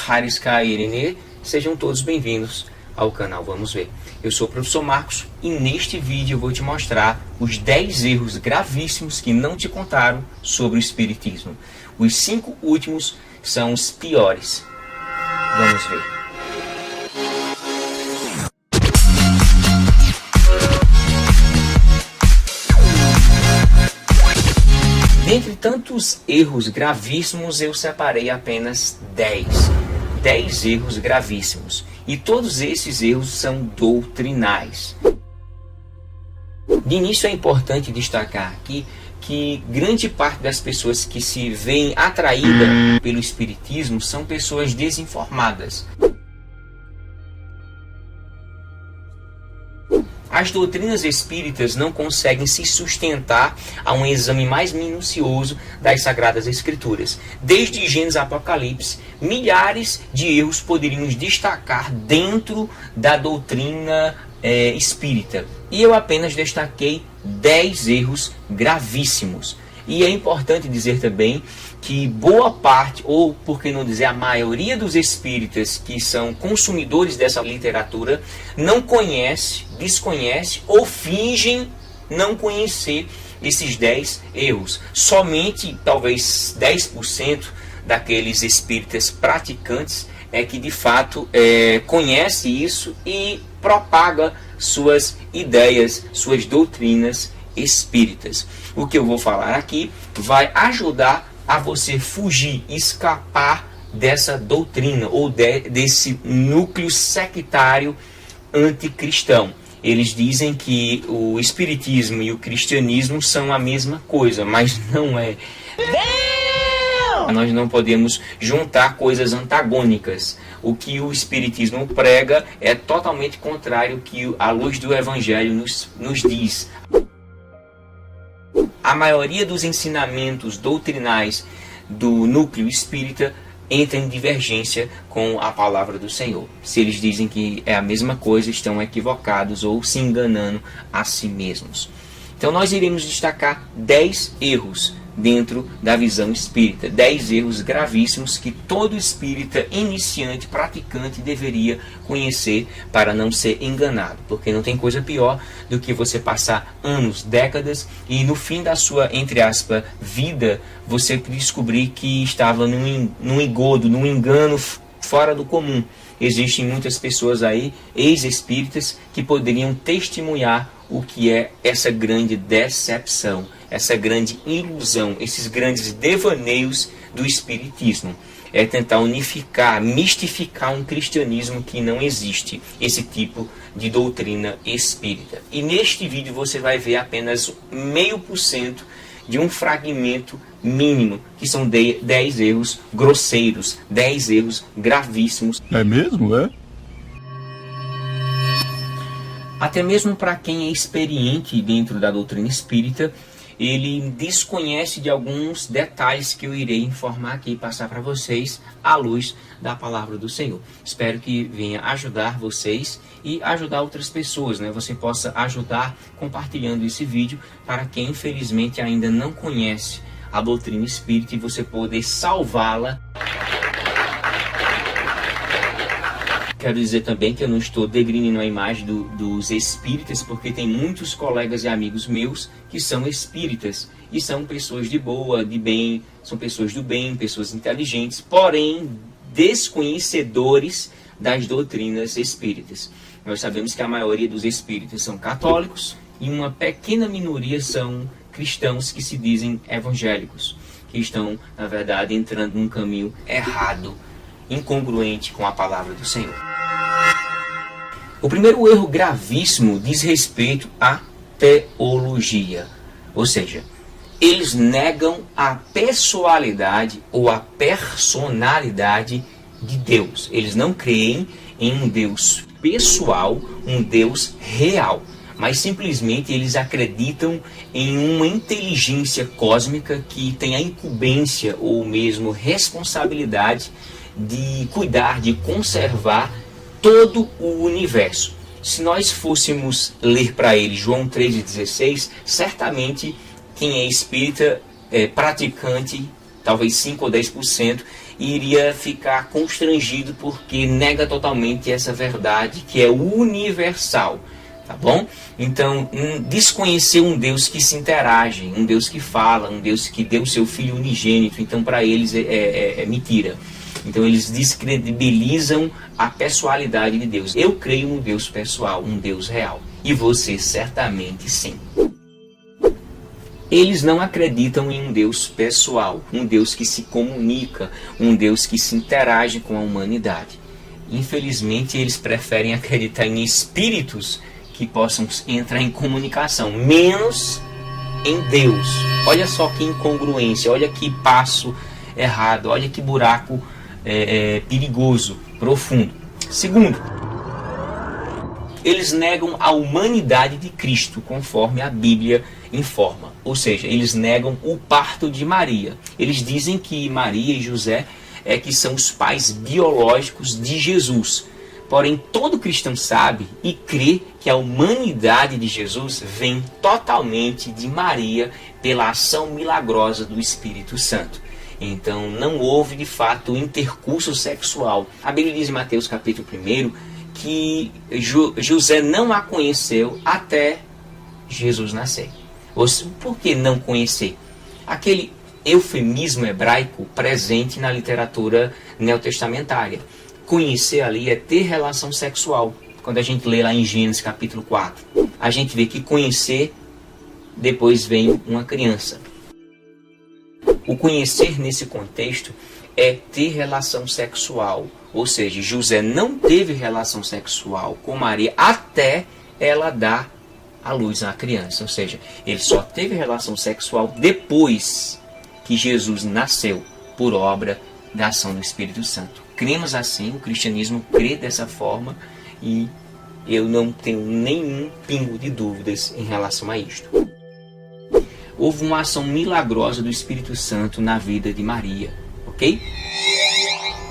Harisca Irene, sejam todos bem-vindos ao canal Vamos Ver. Eu sou o professor Marcos e neste vídeo eu vou te mostrar os 10 erros gravíssimos que não te contaram sobre o Espiritismo. Os 5 últimos são os piores. Vamos ver. Dentre tantos erros gravíssimos, eu separei apenas 10 erros gravíssimos. E todos esses erros são doutrinais. De início é importante destacar aqui que grande parte das pessoas que se veem atraídas pelo Espiritismo são pessoas desinformadas. As doutrinas espíritas não conseguem se sustentar a um exame mais minucioso das Sagradas Escrituras. Desde Gênesis a Apocalipse, milhares de erros poderíamos destacar dentro da doutrina espírita. E eu apenas destaquei 10 erros gravíssimos. E é importante dizer também que boa parte, ou por que não dizer a maioria dos espíritas que são consumidores dessa literatura, não conhece, desconhece ou fingem não conhecer esses 10 erros. Somente talvez 10% daqueles espíritas praticantes é que de fato conhece isso e propaga suas ideias, suas doutrinas espíritas. O que eu vou falar aqui vai ajudar a você fugir, escapar dessa doutrina ou desse núcleo sectário anticristão. Eles dizem que o espiritismo e o cristianismo são a mesma coisa, mas não é. Nós não podemos juntar coisas antagônicas. O que o espiritismo prega é totalmente contrário ao que a luz do evangelho nos diz. A maioria dos ensinamentos doutrinais do núcleo espírita entra em divergência com a palavra do Senhor. Se eles dizem que é a mesma coisa, estão equivocados ou se enganando a si mesmos. Então nós iremos destacar 10 erros dentro da visão espírita. 10 erros gravíssimos que todo espírita iniciante, praticante, deveria conhecer para não ser enganado. Porque não tem coisa pior do que você passar anos, décadas e no fim da sua, entre aspas, vida, você descobrir que estava num engodo, num engano fora do comum. Existem muitas pessoas aí, ex-espíritas, que poderiam testemunhar o que é essa grande decepção, essa grande ilusão, esses grandes devaneios do espiritismo. É tentar unificar, mistificar um cristianismo que não existe, esse tipo de doutrina espírita. E neste vídeo você vai ver apenas 0,5% de um fragmento mínimo, que são 10 erros grosseiros, 10 erros gravíssimos. É mesmo, é? Até mesmo para quem é experiente dentro da doutrina espírita, ele desconhece de alguns detalhes que eu irei informar aqui e passar para vocês à luz da palavra do Senhor. Espero que venha ajudar vocês e ajudar outras pessoas, né? Você possa ajudar compartilhando esse vídeo para quem infelizmente ainda não conhece a doutrina espírita e você poder salvá-la. Quero dizer também que eu não estou degrinindo a imagem dos espíritas, porque tem muitos colegas e amigos meus que são espíritas e são pessoas de boa, de bem, são pessoas do bem, pessoas inteligentes, porém desconhecedores das doutrinas espíritas. Nós sabemos que a maioria dos espíritas são católicos e uma pequena minoria são cristãos que se dizem evangélicos, que estão, na verdade, entrando num caminho errado, incongruente com a palavra do Senhor. O primeiro erro gravíssimo diz respeito à teologia, ou seja, eles negam a pessoalidade ou a personalidade de Deus. Eles não creem em um Deus pessoal, um Deus real, mas simplesmente eles acreditam em uma inteligência cósmica que tem a incumbência ou mesmo responsabilidade de cuidar, de conservar todo o universo. Se nós fôssemos ler para ele João 3,16, certamente quem é espírita, praticante, talvez 5 ou 10%, iria ficar constrangido porque nega totalmente essa verdade que é universal, tá bom? Então, desconhecer um Deus que se interage, um Deus que fala, um Deus que deu seu Filho unigênito, então para eles é mentira. Então eles descredibilizam a pessoalidade de Deus. Eu creio no Deus pessoal, um Deus real. E você certamente sim. Eles não acreditam em um Deus pessoal, um Deus que se comunica, um Deus que se interage com a humanidade. Infelizmente, eles preferem acreditar em espíritos que possam entrar em comunicação, menos em Deus. Olha só que incongruência, olha que passo errado, olha que buraco perigoso, profundo. Segundo, eles negam a humanidade de Cristo, conforme a Bíblia informa. Ou seja, eles negam o parto de Maria. Eles dizem que Maria e José que são os pais biológicos de Jesus. Porém, todo cristão sabe e crê que a humanidade de Jesus vem totalmente de Maria pela ação milagrosa do Espírito Santo. Então, não houve de fato intercurso sexual. A Bíblia diz em Mateus capítulo 1 que José não a conheceu até Jesus nascer. Por que não conhecer? Aquele eufemismo hebraico presente na literatura neotestamentária. Conhecer ali é ter relação sexual. Quando a gente lê lá em Gênesis capítulo 4, a gente vê que conhecer, depois vem uma criança. O conhecer nesse contexto é ter relação sexual. Ou seja, José não teve relação sexual com Maria até ela dar à luz à criança. Ou seja, ele só teve relação sexual depois que Jesus nasceu, por obra da ação do Espírito Santo. Cremos assim, o cristianismo crê dessa forma e eu não tenho nenhum pingo de dúvidas em relação a isto. Houve uma ação milagrosa do Espírito Santo na vida de Maria, ok?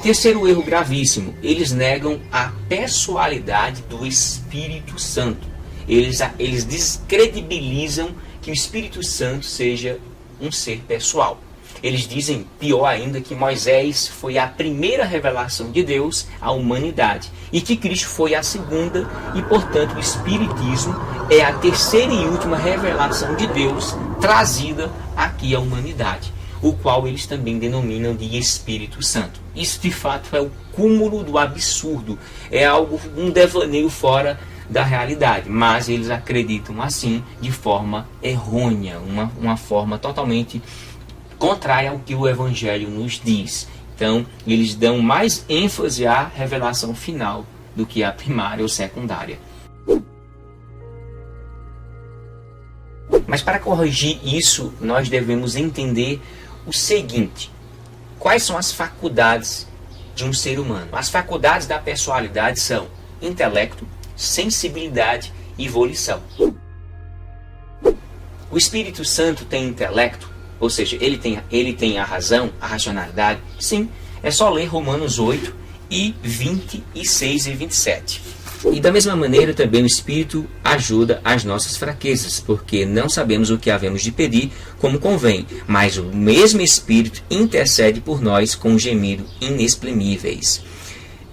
Terceiro erro gravíssimo, eles negam a pessoalidade do Espírito Santo. Eles descredibilizam que o Espírito Santo seja um ser pessoal. Eles dizem, pior ainda, que Moisés foi a primeira revelação de Deus à humanidade e que Cristo foi a segunda e, portanto, o Espiritismo é a terceira e última revelação de Deus trazida aqui à humanidade, o qual eles também denominam de Espírito Santo. Isso, de fato, é o cúmulo do absurdo, é algo, um devaneio fora da realidade, mas eles acreditam assim de forma errônea, uma forma totalmente contrária ao que o Evangelho nos diz. Então, eles dão mais ênfase à revelação final do que à primária ou secundária. Mas para corrigir isso, nós devemos entender o seguinte: quais são as faculdades de um ser humano? As faculdades da personalidade são intelecto, sensibilidade e volição. O Espírito Santo tem intelecto, ou seja, ele tem a razão, a racionalidade? Sim, é só ler Romanos 8 e 26 e 27. E da mesma maneira também o Espírito ajuda as nossas fraquezas, porque não sabemos o que havemos de pedir como convém, mas o mesmo Espírito intercede por nós com gemido inexprimíveis.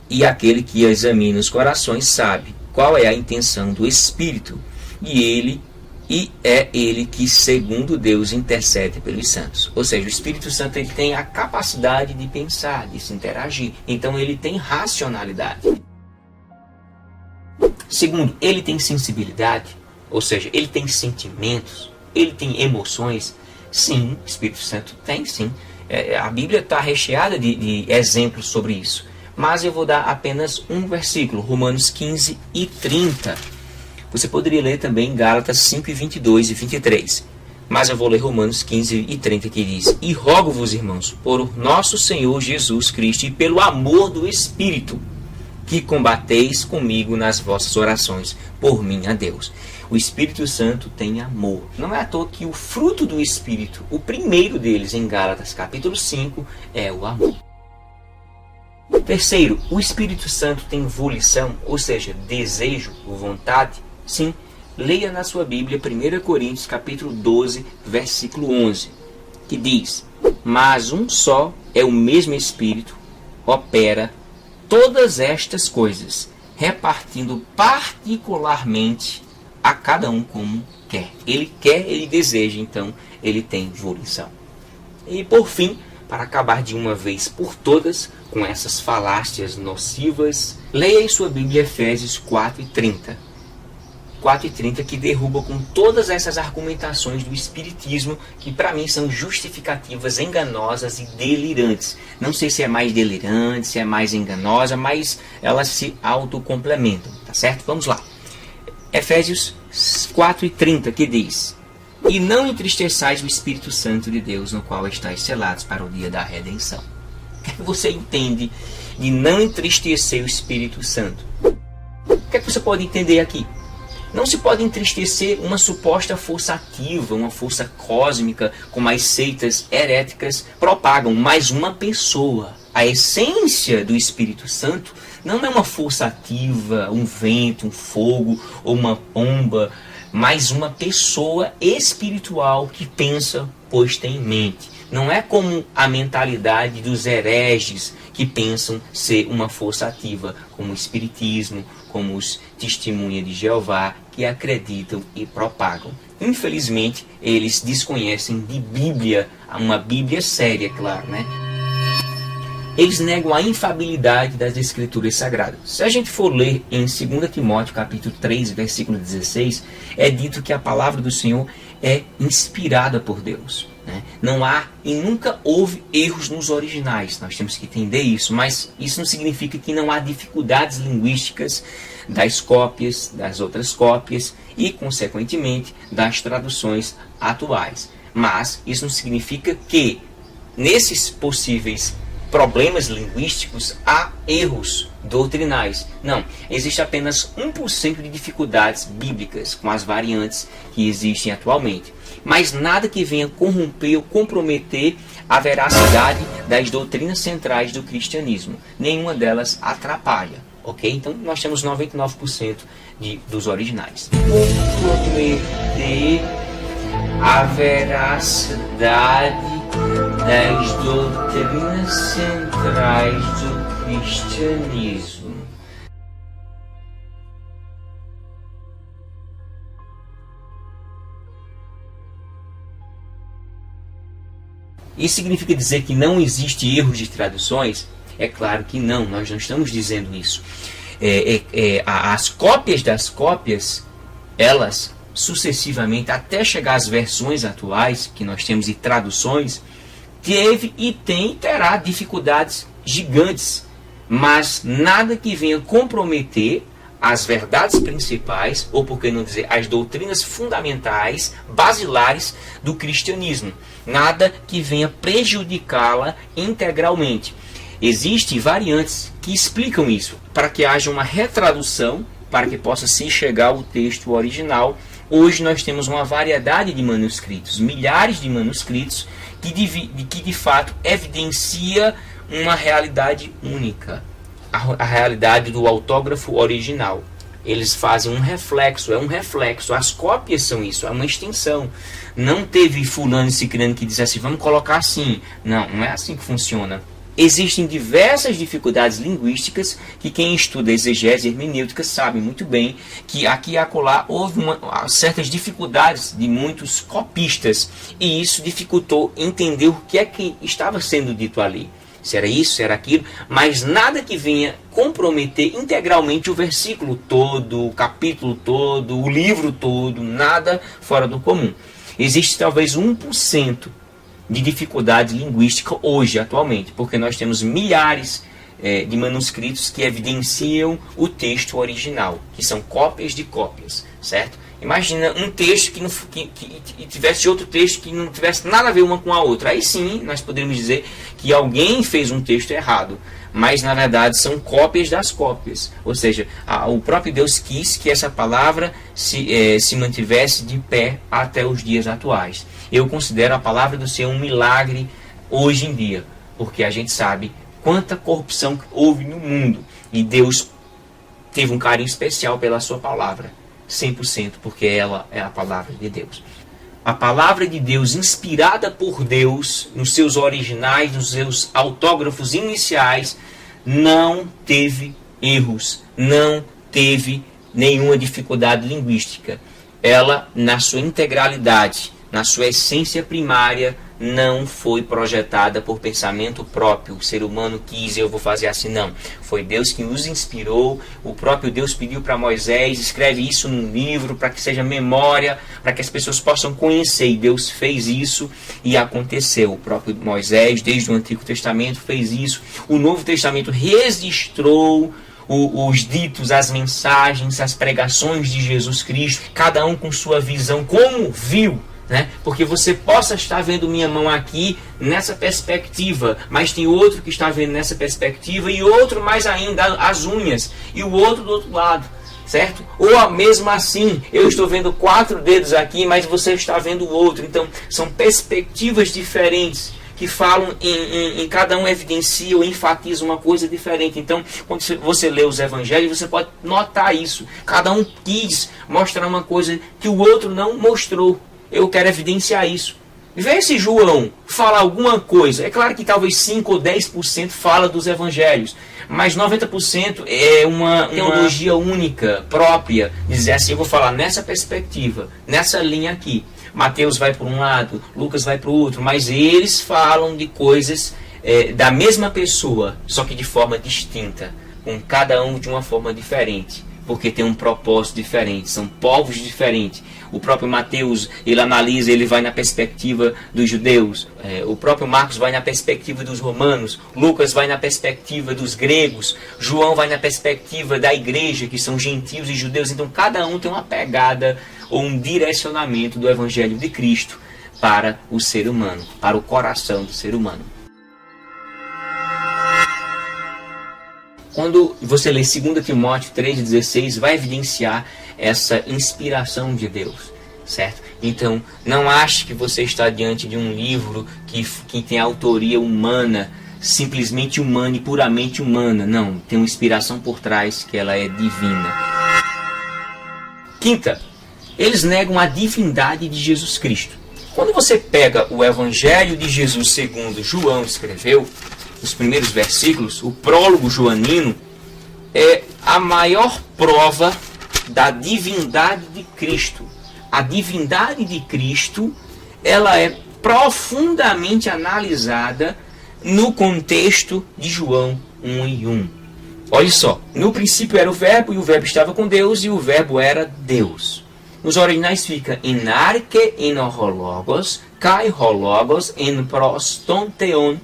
E aquele que examina os corações sabe qual é a intenção do Espírito, e é ele que, segundo Deus, intercede pelos santos. Ou seja, o Espírito Santo ele tem a capacidade de pensar, de se interagir. Então ele tem racionalidade. Segundo, ele tem sensibilidade, ou seja, ele tem sentimentos, ele tem emoções. Sim, o Espírito Santo tem, sim. A Bíblia está recheada de exemplos sobre isso. Mas eu vou dar apenas um versículo, Romanos 15 e 30. Você poderia ler também Gálatas 5 e 22 e 23. Mas eu vou ler Romanos 15 e 30, que diz: E rogo-vos, irmãos, por nosso Senhor Jesus Cristo e pelo amor do Espírito, que combateis comigo nas vossas orações por mim a Deus. O Espírito Santo tem amor. Não é à toa que o fruto do Espírito, o primeiro deles em Gálatas capítulo 5, é o amor. Terceiro, o Espírito Santo tem volição, ou seja, desejo, vontade. Sim, leia na sua Bíblia 1 Coríntios capítulo 12, versículo 11, que diz: mas um só é o mesmo Espírito, opera todas estas coisas, repartindo particularmente a cada um como quer. Ele quer, ele deseja, então ele tem volição. E por fim, para acabar de uma vez por todas com essas falácias nocivas, leia em sua Bíblia Efésios 4:30. 4:30, que derruba com todas essas argumentações do espiritismo, que para mim são justificativas enganosas e delirantes. Não sei se é mais delirante, se é mais enganosa, mas elas se autocomplementam, tá certo? Vamos lá. Efésios 4:30, que diz: e não entristeçais o Espírito Santo de Deus, no qual estáis selados para o dia da redenção. O que é que você entende de não entristecer o Espírito Santo? O que é que você pode entender aqui? Não se pode entristecer uma suposta força ativa, uma força cósmica, como as seitas heréticas propagam, mas uma pessoa. A essência do Espírito Santo não é uma força ativa, um vento, um fogo ou uma pomba, mas uma pessoa espiritual que pensa, pois tem mente. Não é como a mentalidade dos hereges que pensam ser uma força ativa, como o espiritismo, como os testemunhas de Jeová, que acreditam e propagam. Infelizmente, eles desconhecem de Bíblia, uma Bíblia séria, claro, né? Eles negam a infabilidade das Escrituras Sagradas. Se a gente for ler em 2 Timóteo, capítulo 3, versículo 16, é dito que a palavra do Senhor é inspirada por Deus. Não há e nunca houve erros nos originais. Nós temos que entender isso, mas isso não significa que não há dificuldades linguísticas das cópias, das outras cópias e, consequentemente, das traduções atuais. Mas isso não significa que nesses possíveis problemas linguísticos há erros doutrinais. Não, existe apenas 1% de dificuldades bíblicas com as variantes que existem atualmente. Mas nada que venha corromper ou comprometer a veracidade das doutrinas centrais do cristianismo. Nenhuma delas atrapalha, ok? Então nós temos 99% dos originais. Comprometer a veracidade das doutrinas centrais do cristianismo. Isso significa dizer que não existe erros de traduções? É claro que não, nós não estamos dizendo isso. As cópias das cópias, elas sucessivamente, até chegar às versões atuais que nós temos e traduções, teve e tem e terá dificuldades gigantes, mas nada que venha comprometer as verdades principais, ou por que não dizer, as doutrinas fundamentais, basilares do cristianismo. Nada que venha prejudicá-la integralmente. Existem variantes que explicam isso, para que haja uma retradução, para que possa se chegar ao texto original. Hoje nós temos uma variedade de manuscritos, milhares de manuscritos, que de fato evidencia uma realidade única, a realidade do autógrafo original. Eles fazem um reflexo, as cópias são isso, é uma extensão. Não teve fulano e ciclano que disse assim, vamos colocar assim. Não, não é assim que funciona. Existem diversas dificuldades linguísticas que quem estuda exegese e hermenêutica sabe muito bem que aqui e acolá houve certas dificuldades de muitos copistas e isso dificultou entender o que é que estava sendo dito ali. Se era isso, se era aquilo, mas nada que venha comprometer integralmente o versículo todo, o capítulo todo, o livro todo, nada fora do comum. Existe talvez 1% de dificuldade linguística hoje, atualmente, porque nós temos milhares de manuscritos que evidenciam o texto original, que são cópias de cópias, certo? Imagina um texto que tivesse outro texto que não tivesse nada a ver uma com a outra. Aí sim, nós poderíamos dizer que alguém fez um texto errado, mas na verdade são cópias das cópias. Ou seja, o próprio Deus quis que essa palavra se mantivesse de pé até os dias atuais. Eu considero a palavra do Senhor um milagre hoje em dia, porque a gente sabe quanta corrupção houve no mundo e Deus teve um carinho especial pela sua palavra, 100%, porque ela é a palavra de Deus. a palavra de Deus, inspirada por Deus, nos seus originais, nos seus autógrafos iniciais, não teve erros, não teve nenhuma dificuldade linguística. Ela, na sua integralidade, na sua essência primária, não foi projetada por pensamento próprio. O ser humano quis, eu vou fazer assim, não. Foi Deus que nos inspirou. O próprio Deus pediu para Moisés, escreve isso num livro, para que seja memória, para que as pessoas possam conhecer. E Deus fez isso e aconteceu. O próprio Moisés, desde o Antigo Testamento, fez isso. O Novo Testamento registrou os ditos, as mensagens, as pregações de Jesus Cristo, cada um com sua visão, como viu, né? Porque você possa estar vendo minha mão aqui nessa perspectiva, mas tem outro que está vendo nessa perspectiva, e outro mais ainda, as unhas, e o outro do outro lado, certo? Ou mesmo assim, eu estou vendo 4 dedos aqui, mas você está vendo o outro. Então, são perspectivas diferentes que falam em cada um evidencia ou enfatiza uma coisa diferente. Então, quando você lê os evangelhos, você pode notar isso. Cada um quis mostrar uma coisa que o outro não mostrou. Eu quero evidenciar isso. Vê se João fala alguma coisa. É claro que talvez 5 ou 10% fala dos evangelhos, mas 90% é uma teologia única, própria. Dizer assim, eu vou falar nessa perspectiva, nessa linha aqui. Mateus vai por um lado, Lucas vai para o outro, mas eles falam de coisas da mesma pessoa, só que de forma distinta, com cada um de uma forma diferente, porque tem um propósito diferente, são povos diferentes. O próprio Mateus, ele analisa, ele vai na perspectiva dos judeus, o próprio Marcos vai na perspectiva dos romanos, Lucas vai na perspectiva dos gregos, João vai na perspectiva da igreja, que são gentios e judeus. Então cada um tem uma pegada ou um direcionamento do Evangelho de Cristo para o ser humano, para o coração do ser humano. Quando você lê 2 Timóteo 3,16, vai evidenciar essa inspiração de Deus, certo? Então, não ache que você está diante de um livro que tem autoria humana, simplesmente humana e puramente humana. Não, tem uma inspiração por trás que ela é divina. Quinta, eles negam a divindade de Jesus Cristo. Quando você pega o Evangelho de Jesus segundo João escreveu, os primeiros versículos, o prólogo joanino é a maior prova da divindade de Cristo. A divindade de Cristo, ela é profundamente analisada no contexto de João 1:1. Olha só, no princípio era o verbo, e o verbo estava com Deus, e o verbo era Deus. Nos originais fica en arche en horologos, kai hologos en prostonteon.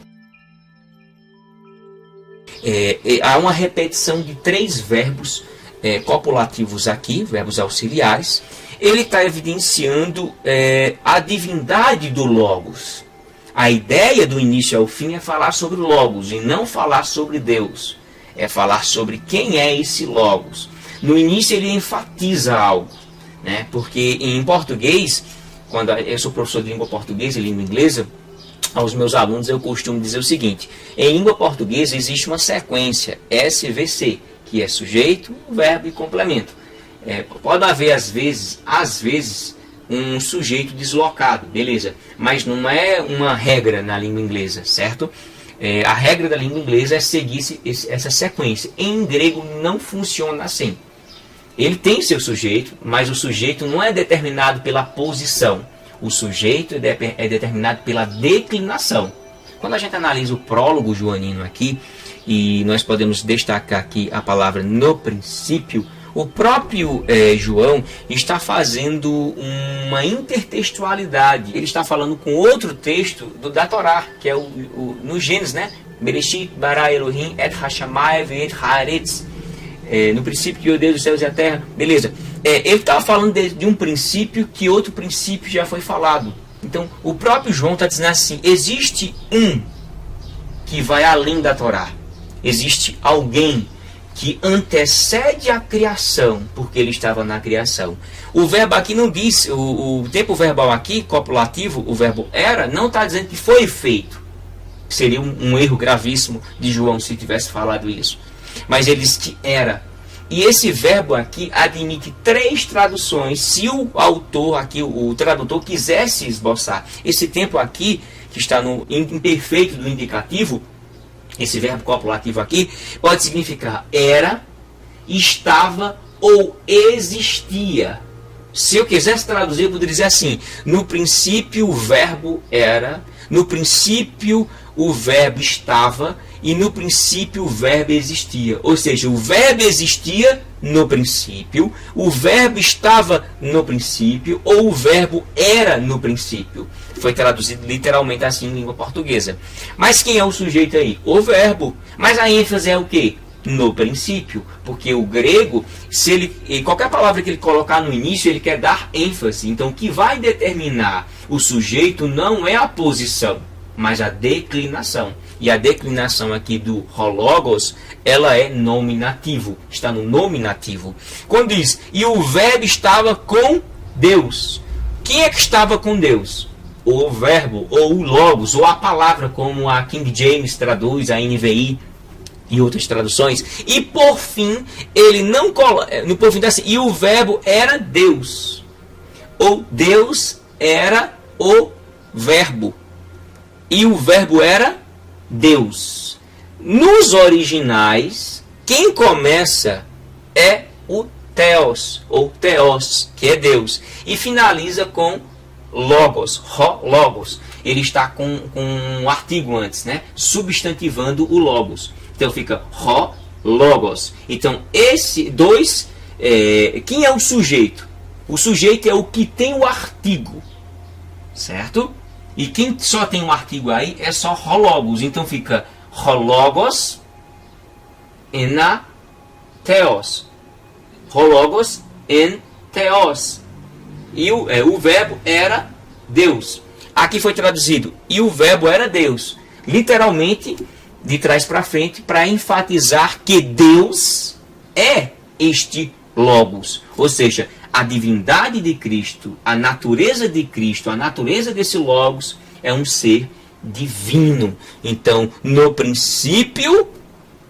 Há uma repetição de 3 verbos copulativos aqui, verbos auxiliares. Ele está evidenciando a divindade do Logos. A ideia do início ao fim é falar sobre o Logos e não falar sobre Deus. É falar sobre quem é esse Logos. No início ele enfatiza algo, né? Porque em português, quando eu sou professor de língua portuguesa e língua inglesa, aos meus alunos eu costumo dizer o seguinte: em língua portuguesa existe uma sequência SVC, que é sujeito, verbo e complemento. Pode haver às vezes um sujeito deslocado, beleza, mas não é uma regra na língua inglesa, certo? A regra da língua inglesa é seguir essa sequência. Em grego não funciona assim. Ele tem seu sujeito, mas o sujeito não é determinado pela posição. O sujeito é determinado pela declinação. Quando a gente analisa o prólogo joanino aqui, e nós podemos destacar aqui a palavra no princípio, o próprio João está fazendo uma intertextualidade. Ele está falando com outro texto da Torá, que é no Gênesis, né? Bereshit bara Elohim et hashamayim ve'et haaretz. No princípio que o Deus dos céus e a terra. Beleza. Ele estava falando de um princípio que outro princípio já foi falado. Então, o próprio João está dizendo assim: existe um que vai além da Torá. Existe alguém que antecede a criação, porque ele estava na criação. O verbo aqui não diz, o tempo verbal aqui, copulativo, o verbo era, não está dizendo que foi feito. Seria um erro gravíssimo de João se tivesse falado isso. Mas ele diz que era. E esse verbo aqui admite 3 traduções, se o autor aqui, o tradutor, quisesse esboçar. Esse tempo aqui, que está no imperfeito do indicativo, esse verbo copulativo aqui, pode significar era, estava ou existia. Se eu quisesse traduzir, eu poderia dizer assim: no princípio o verbo era, no princípio o verbo estava e no princípio o verbo existia. Ou seja, o verbo existia no princípio, o verbo estava no princípio ou o verbo era no princípio. Foi traduzido literalmente assim em língua portuguesa. Mas quem é o sujeito aí? O verbo. Mas a ênfase é o quê? No princípio, porque o grego, se ele, qualquer palavra que ele colocar no início, ele quer dar ênfase. Então, o que vai determinar o sujeito não é a posição, mas a declinação. E a declinação aqui do hologos, ela é nominativo, está no nominativo. Quando diz, e o verbo estava com Deus. Quem é que estava com Deus? O verbo, ou o logos, ou a palavra, como a King James traduz, a NVI, e outras traduções. E por fim, ele não coloca, no por fim assim, e o verbo era Deus. Ou Deus era o verbo. E o verbo era Deus. Nos originais, quem começa é o Theos, ou Theos, que é Deus. E finaliza com logos, logos. Ele está com um artigo antes, né? Substantivando o logos. Então fica logos. Então esse dois, quem é o sujeito? O sujeito é o que tem o artigo, certo? E quem só tem um artigo aí é só logos. Então fica logos ena theos. Logos en theos. E o verbo era Deus. Aqui foi traduzido, e o verbo era Deus. Literalmente, de trás para frente, para enfatizar que Deus é este logos. Ou seja, a divindade de Cristo, a natureza de Cristo, a natureza desse logos é um ser divino. Então, no princípio,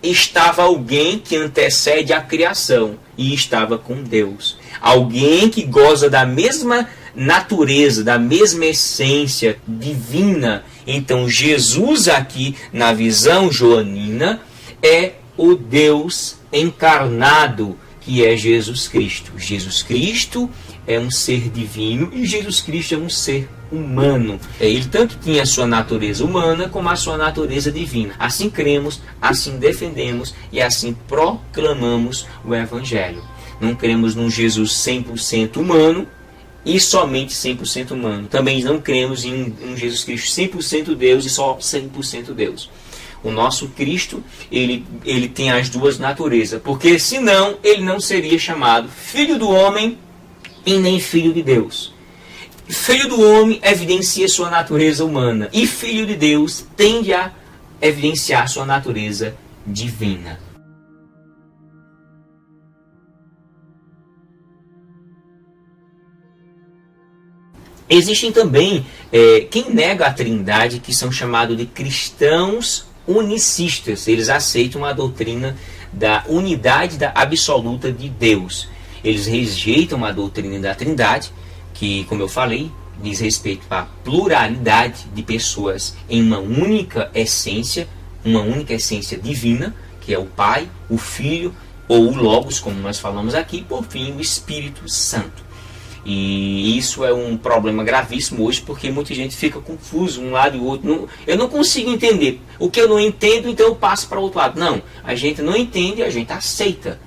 estava alguém que antecede a criação e estava com Deus. Alguém que goza da mesma natureza, da mesma essência divina. Então, Jesus aqui, na visão joanina, é o Deus encarnado, que é Jesus Cristo. Jesus Cristo é um ser divino e Jesus Cristo é um ser humano. Ele tanto tinha a sua natureza humana como a sua natureza divina. Assim cremos, assim defendemos e assim proclamamos o Evangelho. Não cremos num Jesus 100% humano e somente 100% humano. Também não cremos em um Jesus Cristo 100% Deus e só 100% Deus. O nosso Cristo, ele tem as duas naturezas, porque senão ele não seria chamado Filho do Homem e nem Filho de Deus. Filho do homem evidencia sua natureza humana e Filho de Deus tende a evidenciar sua natureza divina. Existem também quem nega a Trindade, que são chamados de cristãos unicistas. Eles aceitam a doutrina da unidade absoluta de Deus. Eles rejeitam a doutrina da Trindade, que, como eu falei, diz respeito à pluralidade de pessoas em uma única essência divina, que é o Pai, o Filho, ou o Logos, como nós falamos aqui, por fim, o Espírito Santo. E isso é um problema gravíssimo hoje, porque muita gente fica confuso um lado e o outro. Eu não consigo entender. O que eu não entendo, então eu passo para o outro lado. Não, a gente não entende, a gente aceita.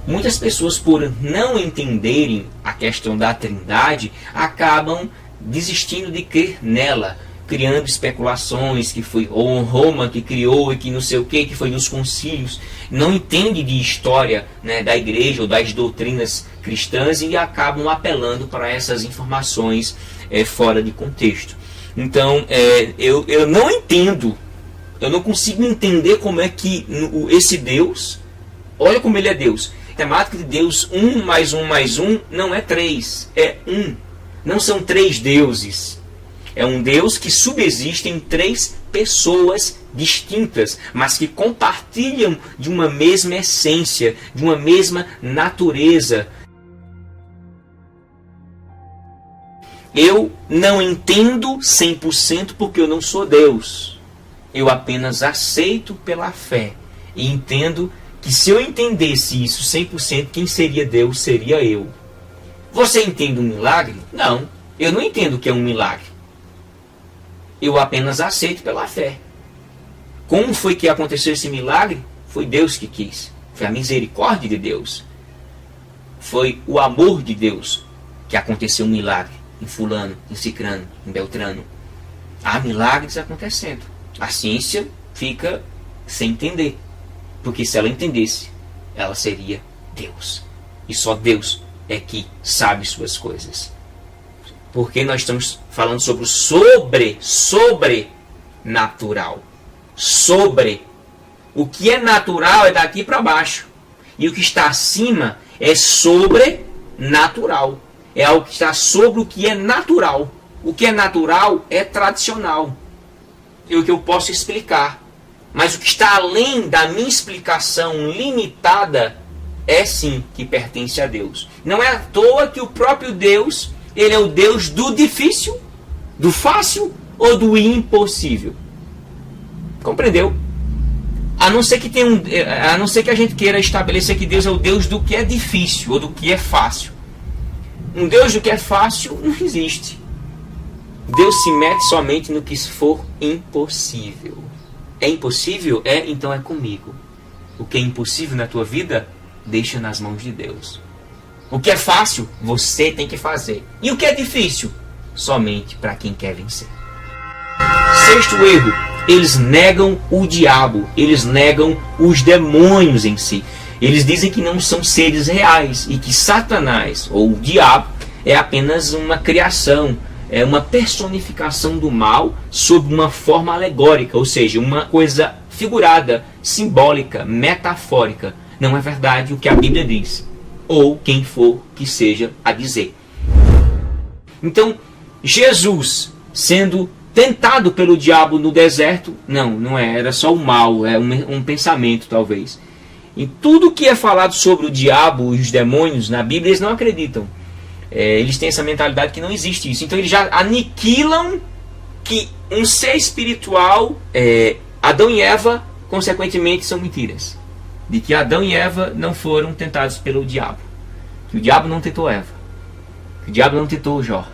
Muitas pessoas, por não entenderem a questão da Trindade, acabam desistindo de crer nela, criando especulações que foi Roma que criou e que não sei o que foi nos concílios. Não entende de história, né, da igreja ou das doutrinas cristãs e acabam apelando para essas informações fora de contexto. Então, eu não entendo, eu não consigo entender como é que esse Deus, olha como ele é Deus. A temática de Deus, 1 mais 1 mais 1 não é 3, é 1. Não são 3 deuses. É um Deus que subsiste em 3 pessoas distintas, mas que compartilham de uma mesma essência, de uma mesma natureza. Eu não entendo 100% porque eu não sou Deus. Eu apenas aceito pela fé e entendo que se eu entendesse isso 100%, quem seria Deus seria eu. Você entende um milagre? Não, eu não entendo o que é um milagre. Eu apenas aceito pela fé. Como foi que aconteceu esse milagre? Foi Deus que quis. Foi a misericórdia de Deus. Foi o amor de Deus que aconteceu um milagre em fulano, em cicrano, em beltrano. Há milagres acontecendo. A ciência fica sem entender. Porque se ela entendesse, ela seria Deus. E só Deus é que sabe suas coisas. Porque nós estamos falando sobre o sobrenatural. Sobre. O que é natural é daqui para baixo. E o que está acima é sobrenatural. É algo que está sobre o que é natural. O que é natural é tradicional. É o que eu posso explicar. Mas o que está além da minha explicação limitada é sim que pertence a Deus. Não é à toa que o próprio Deus, ele é o Deus do difícil, do fácil ou do impossível. Compreendeu? A não ser que a gente queira estabelecer que Deus é o Deus do que é difícil ou do que é fácil. Um Deus do que é fácil não existe. Deus se mete somente no que for impossível. É impossível? É, então é comigo. O que é impossível na tua vida, deixa nas mãos de Deus. O que é fácil, você tem que fazer. E o que é difícil? Somente para quem quer vencer. 6º erro. Eles negam o diabo. Eles negam os demônios em si. Eles dizem que não são seres reais. E que Satanás, ou o diabo, é apenas uma criação. É uma personificação do mal sob uma forma alegórica. Ou seja, uma coisa figurada, simbólica, metafórica. Não é verdade o que a Bíblia diz. Ou quem for que seja a dizer. Então, Jesus sendo tentado pelo diabo no deserto, não é, era só o mal, é um pensamento talvez. Em tudo que é falado sobre o diabo e os demônios na Bíblia, eles não acreditam. Eles têm essa mentalidade que não existe isso. Então eles já aniquilam que um ser espiritual, Adão e Eva, consequentemente, são mentiras. De que Adão e Eva não foram tentados pelo diabo. Que o diabo não tentou Eva. Que o diabo não tentou Jó.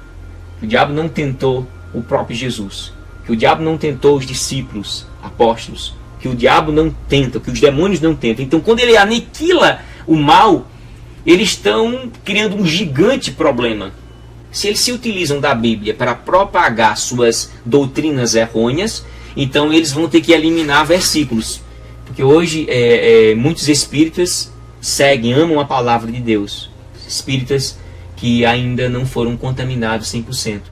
Que o diabo não tentou o próprio Jesus. Que o diabo não tentou os discípulos, apóstolos. Que o diabo não tenta, que os demônios não tentam. Então quando ele aniquila o mal, eles estão criando um gigante problema. Se eles se utilizam da Bíblia para propagar suas doutrinas errôneas, então eles vão ter que eliminar versículos. Porque hoje muitos espíritas seguem, amam a palavra de Deus. Espíritas que ainda não foram contaminados 100%.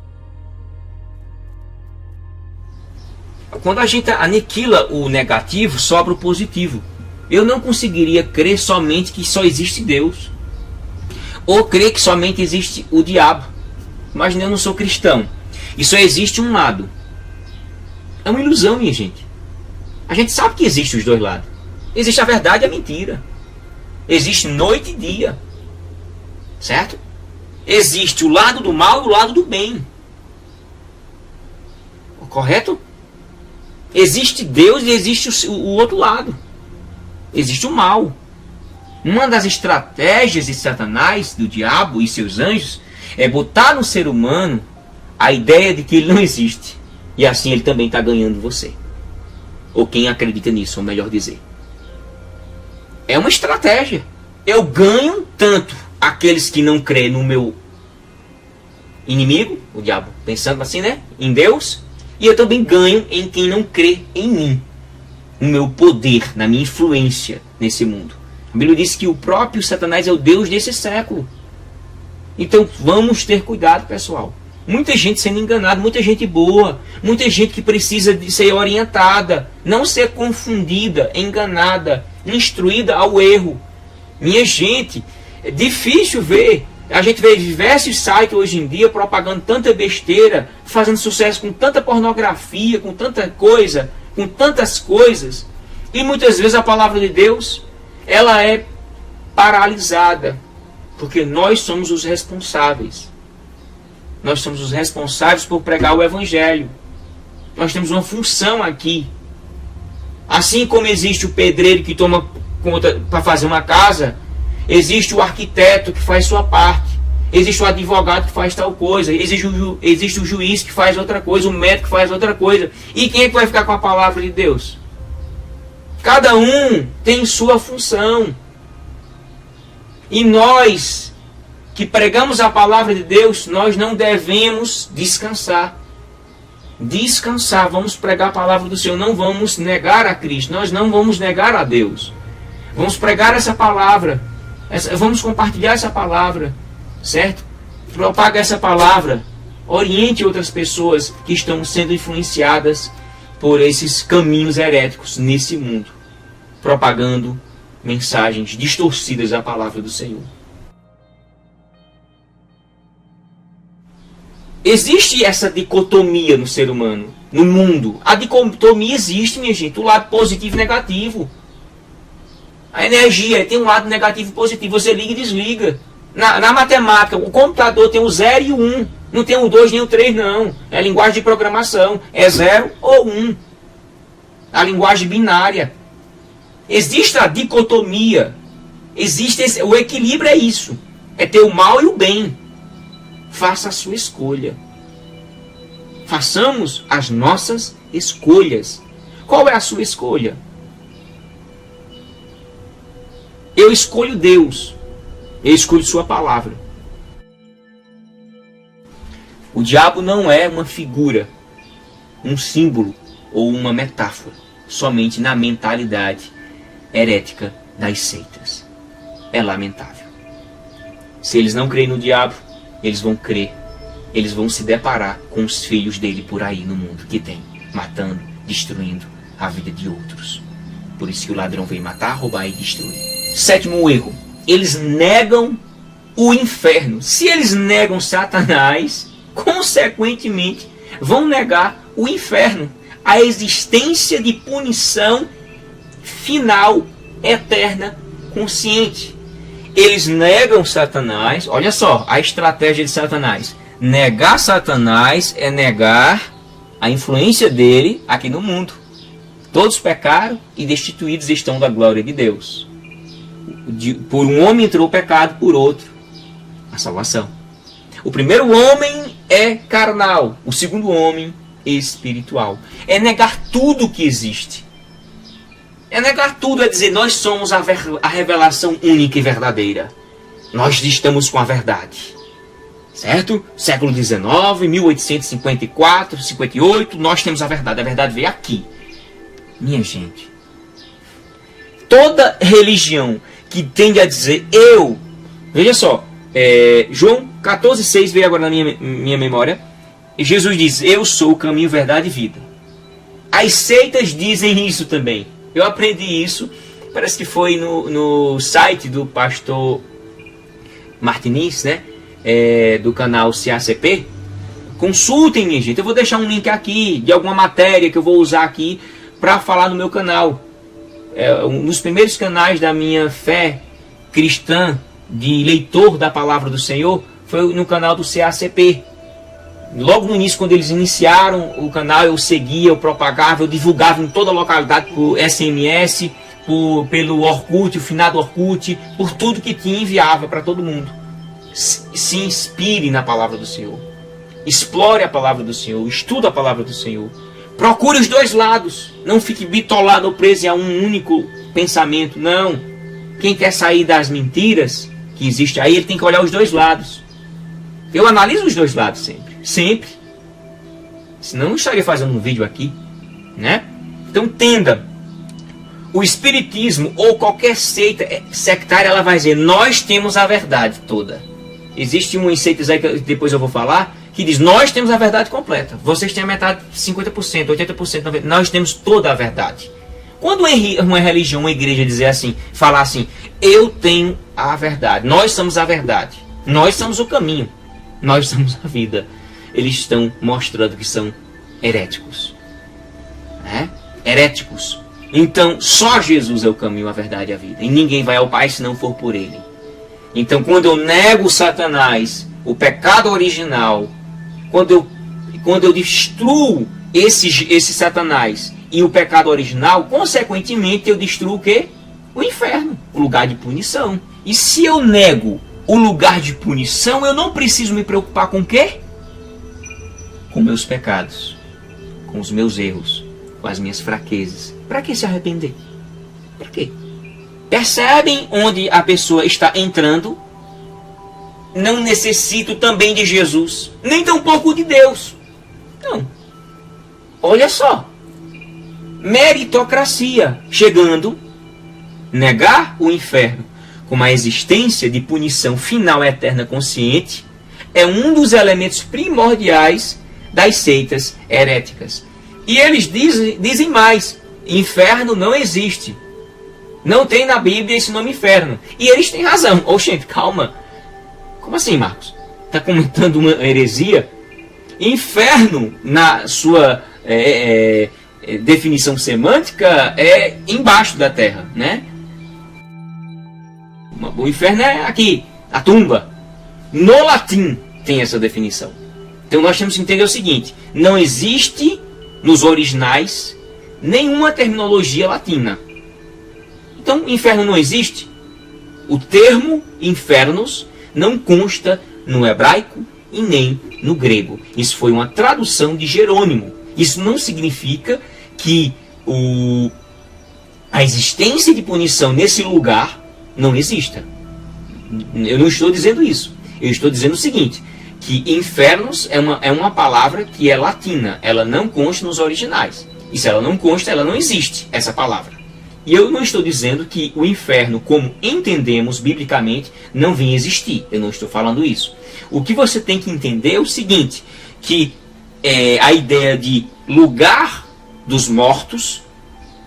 Quando a gente aniquila o negativo, sobra o positivo. Eu não conseguiria crer somente que só existe Deus. Ou crer que somente existe o diabo. Imagina, eu não sou cristão. E só existe um lado. É uma ilusão, minha gente. A gente sabe que existe os dois lados. Existe a verdade e a mentira. Existe noite e dia. Certo? Existe o lado do mal e o lado do bem. Correto? Existe Deus e existe o outro lado. Existe o mal. Uma das estratégias de Satanás, do diabo e seus anjos, é botar no ser humano a ideia de que ele não existe. E assim ele também está ganhando você. Ou quem acredita nisso, ou melhor dizer. É uma estratégia. Eu ganho tanto aqueles que não creem no meu inimigo, o diabo, pensando assim, né? Em Deus. E eu também ganho em quem não crê em mim. No meu poder, na minha influência nesse mundo. A Bíblia diz que o próprio Satanás é o Deus desse século. Então vamos ter cuidado, pessoal. Muita gente sendo enganada, muita gente boa, muita gente que precisa de ser orientada, não ser confundida, enganada, instruída ao erro. Minha gente, é difícil ver A gente vê diversos sites hoje em dia propagando tanta besteira, fazendo sucesso com tanta pornografia, com tanta coisa, com tantas coisas. E muitas vezes a palavra de Deus, ela é paralisada, porque nós somos os responsáveis. Nós somos os responsáveis por pregar o Evangelho. Nós temos uma função aqui. Assim como existe o pedreiro que toma conta para fazer uma casa, existe o arquiteto que faz sua parte, existe o advogado que faz tal coisa, existe o juiz que faz outra coisa, o médico que faz outra coisa. E quem é que vai ficar com a palavra de Deus? Cada um tem sua função. E nós que pregamos a palavra de Deus, nós não devemos descansar. Descansar, vamos pregar a palavra do Senhor, não vamos negar a Cristo, nós não vamos negar a Deus. Vamos pregar essa palavra, vamos compartilhar essa palavra, certo? Propaga essa palavra, oriente outras pessoas que estão sendo influenciadas por esses caminhos heréticos nesse mundo, propagando mensagens distorcidas da palavra do Senhor. Existe essa dicotomia no ser humano, no mundo. A dicotomia existe, minha gente, o lado positivo e negativo. A energia tem um lado negativo e positivo, você liga e desliga. Na matemática, o computador tem o 0 e o 1, não tem o 2 nem o 3 não. É a linguagem de programação, é 0 ou 1. A linguagem binária. Existe a dicotomia, o equilíbrio é isso, é ter o mal e o bem. Faça a sua escolha. Façamos as nossas escolhas. Qual é a sua escolha? Eu escolho Deus. Eu escolho sua palavra. O diabo não é uma figura, um símbolo ou uma metáfora, somente na mentalidade herética das seitas. É lamentável. Se eles não creem no diabo, eles vão crer, eles vão se deparar com os filhos dele por aí no mundo que tem, matando, destruindo a vida de outros. Por isso que o ladrão vem matar, roubar e destruir. Sétimo erro, eles negam o inferno. Se eles negam Satanás, consequentemente vão negar o inferno, a existência de punição final, eterna, consciente. Eles negam Satanás. Olha só a estratégia de Satanás. Negar Satanás é negar a influência dele aqui no mundo. Todos pecaram e destituídos estão da glória de Deus. Por um homem entrou o pecado, por outro a salvação. O primeiro homem é carnal, o segundo homem espiritual. É negar tudo que existe. É negar tudo, é dizer, nós somos a revelação única e verdadeira. Nós estamos com a verdade. Certo? Século XIX, 1854, 58, nós temos a verdade veio aqui. Minha gente, toda religião que tende a dizer eu, veja só, João 14,6 veio agora na minha memória, e Jesus diz, eu sou o caminho, verdade e vida. As seitas dizem isso também. Eu aprendi isso, parece que foi no site do pastor Martins, né? Do canal CACP. Consultem, minha gente. Eu vou deixar um link aqui de alguma matéria que eu vou usar aqui para falar no meu canal. Um dos primeiros canais da minha fé cristã, de leitor da palavra do Senhor, foi no canal do CACP. Logo no início, quando eles iniciaram o canal, eu seguia, eu propagava, eu divulgava em toda a localidade por SMS, pelo Orkut, o finado Orkut, por tudo que tinha, enviava para todo mundo. Se inspire na palavra do Senhor. Explore a palavra do Senhor, estude a palavra do Senhor. Procure os dois lados. Não fique bitolado ou preso a um único pensamento. Não. Quem quer sair das mentiras que existe aí, ele tem que olhar os dois lados. Eu analiso os dois lados sempre. Sempre. Senão eu não estaria fazendo um vídeo aqui, né? Então entenda. O espiritismo ou qualquer seita sectária, ela vai dizer, nós temos a verdade toda. Existe uma seita aí que depois eu vou falar, que diz, nós temos a verdade completa. Vocês têm a metade, 50%, 80%, 90%. Nós temos toda a verdade. Quando uma religião, uma igreja dizer assim, falar assim, eu tenho a verdade, nós somos a verdade. Nós somos o caminho, nós somos a vida. Eles estão mostrando que são heréticos. Heréticos. Então, só Jesus é o caminho, a verdade e a vida. E ninguém vai ao Pai se não for por Ele. Então, quando eu nego Satanás, o pecado original, quando eu destruo esse Satanás e o pecado original, consequentemente eu destruo o quê? O inferno, o lugar de punição. E se eu nego o lugar de punição, eu não preciso me preocupar com o quê? Com meus pecados, com os meus erros, com as minhas fraquezas. Para que se arrepender? Para quê? Percebem onde a pessoa está entrando? Não necessito também de Jesus, nem tampouco de Deus. Não. Olha só. Meritocracia chegando, negar o inferno como a existência de punição final eterna consciente é um dos elementos primordiais das seitas heréticas. E eles dizem mais: inferno não existe. Não tem na Bíblia esse nome inferno. E eles têm razão. Gente, calma. Como assim, Marcos? Está comentando uma heresia? Inferno, na sua definição semântica, é embaixo da terra, né? O inferno é aqui, a tumba. No latim tem essa definição. Então nós temos que entender o seguinte: não existe nos originais nenhuma terminologia latina. Então, inferno não existe. O termo infernos não consta no hebraico e nem no grego. Isso foi uma tradução de Jerônimo. Isso não significa que a existência de punição nesse lugar não exista. Eu não estou dizendo isso. Eu estou dizendo o seguinte: que infernos é uma palavra que é latina. Ela não consta nos originais. E se ela não consta, ela não existe, essa palavra. E eu não estou dizendo que o inferno, como entendemos biblicamente, não vem existir. Eu não estou falando isso. O que você tem que entender é o seguinte: que a ideia de lugar dos mortos,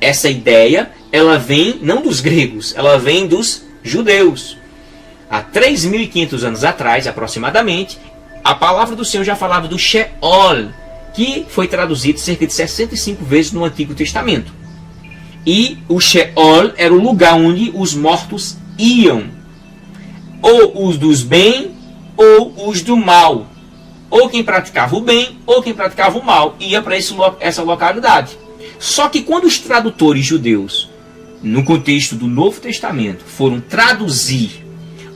essa ideia, ela vem não dos gregos, ela vem dos judeus. Há 3.500 anos atrás, aproximadamente, a palavra do Senhor já falava do Sheol, que foi traduzido cerca de 65 vezes no Antigo Testamento. E o Sheol era o lugar onde os mortos iam. Ou os dos bem, ou os do mal. Ou quem praticava o bem, ou quem praticava o mal, ia para essa localidade. Só que quando os tradutores judeus, no contexto do Novo Testamento, foram traduzir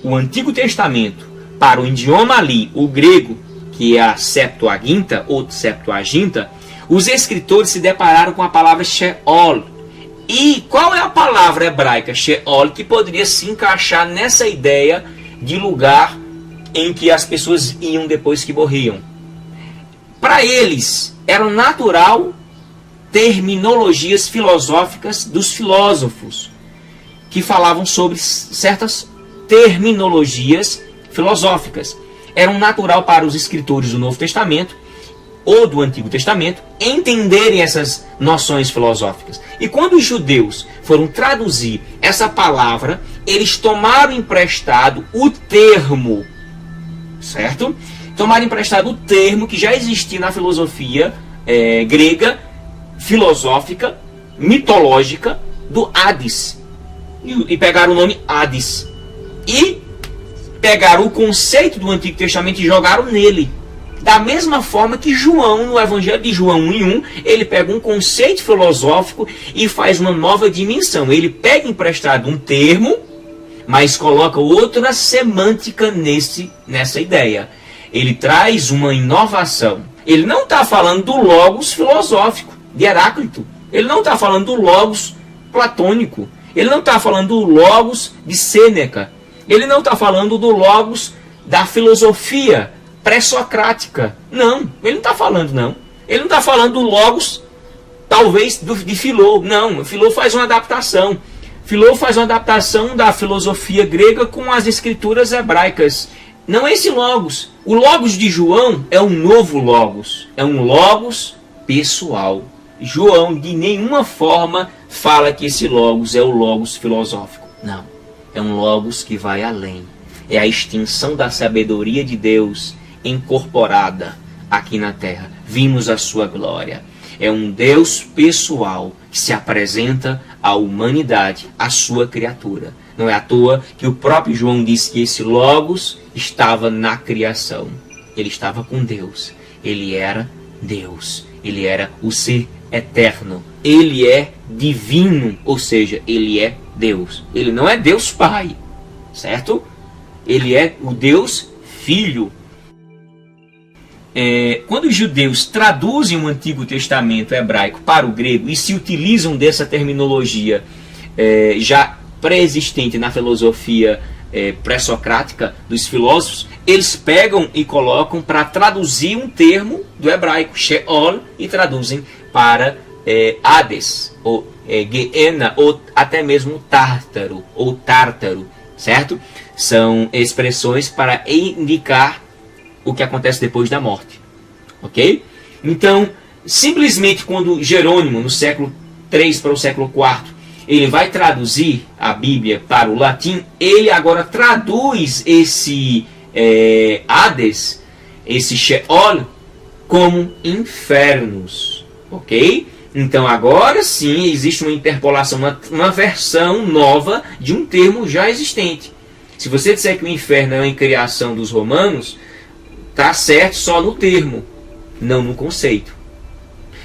o Antigo Testamento para o idioma ali, o grego, que é a Septuaginta, ou Septuaginta, os escritores se depararam com a palavra Sheol. E qual é a palavra hebraica Sheol que poderia se encaixar nessa ideia de lugar em que as pessoas iam depois que morriam? Para eles, era natural terminologias filosóficas dos filósofos, que falavam sobre certas terminologias filosóficas. Era natural para os escritores do Novo Testamento ou do Antigo Testamento entenderem essas noções filosóficas. E quando os judeus foram traduzir essa palavra, eles tomaram emprestado o termo, certo? Tomaram emprestado o termo que já existia na filosofia grega, filosófica, mitológica, do Hades. E pegaram o nome Hades. E pegaram o conceito do Antigo Testamento e jogaram nele. Da mesma forma que João, no Evangelho de João 1:1, ele pega um conceito filosófico e faz uma nova dimensão. Ele pega emprestado um termo, mas coloca outra semântica nessa ideia. Ele traz uma inovação. Ele não está falando do logos filosófico de Heráclito. Ele não está falando do logos platônico. Ele não está falando do logos de Sêneca. Ele não está falando do logos da filosofia pré-socrática. Não, ele não está falando, não. Ele não está falando do logos, talvez, de Filô. Não, Filô faz uma adaptação. Filô faz uma adaptação da filosofia grega com as escrituras hebraicas. Não é esse logos. O logos de João é um novo logos. É um logos pessoal. João, de nenhuma forma, fala que esse logos é o logos filosófico. Não. É um logos que vai além. é a extensão da sabedoria de Deus incorporada aqui na terra. Vimos a sua glória. É um Deus pessoal que se apresenta à humanidade, à sua criatura. Não é à toa que o próprio João disse que esse Logos estava na criação. Ele estava com Deus. Ele era Deus. Ele era o ser eterno. Ele é divino, ou seja, ele é Deus. Ele não é Deus Pai, certo? Ele é o Deus Filho. Quando os judeus traduzem o Antigo Testamento hebraico para o grego e se utilizam dessa terminologia já pré-existente na filosofia pré-socrática dos filósofos, eles pegam e colocam para traduzir um termo do hebraico, Sheol, e traduzem para Hades, ou Gehenna, ou até mesmo Tártaro, ou Tártaro, certo? São expressões para indicar o que acontece depois da morte, ok? Então, simplesmente quando Jerônimo, no século III para o século IV, ele vai traduzir a Bíblia para o latim, ele agora traduz esse Hades, esse Sheol, como infernos, ok? Então agora sim existe uma interpolação, uma versão nova de um termo já existente. Se você disser que o inferno é uma criação dos romanos, está certo só no termo, não no conceito.